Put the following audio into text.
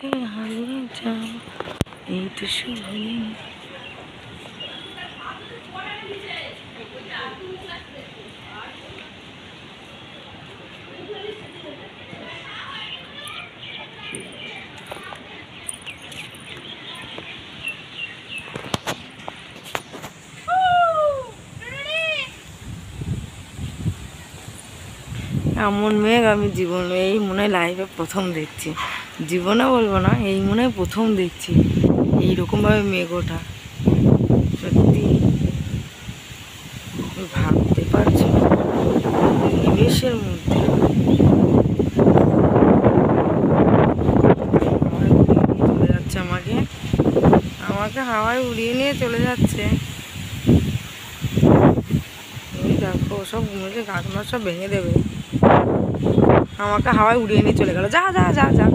হারিয়ে যাও এই তো শুভদিন। এমন মেঘ আমি জীবনে এই মনে হয় লাইফে প্রথম দেখছি, জীবনে বলবো না, এই মনে হয় প্রথম দেখছি এইরকমভাবে মেঘ ওঠা। সত্যি ভাবতে পারছি নিমেষের মধ্যে চলে যাচ্ছে, আমাকে আমাকে হাওয়ায় উড়িয়ে নিয়ে চলে যাচ্ছে। এই দেখো সব ঘুমেছে, গাছগুলো সব ভেঙে দেবে। আমাকে হাওয়ায় উড়িয়ে নিয়ে চলে গেল, যা যা যা যা।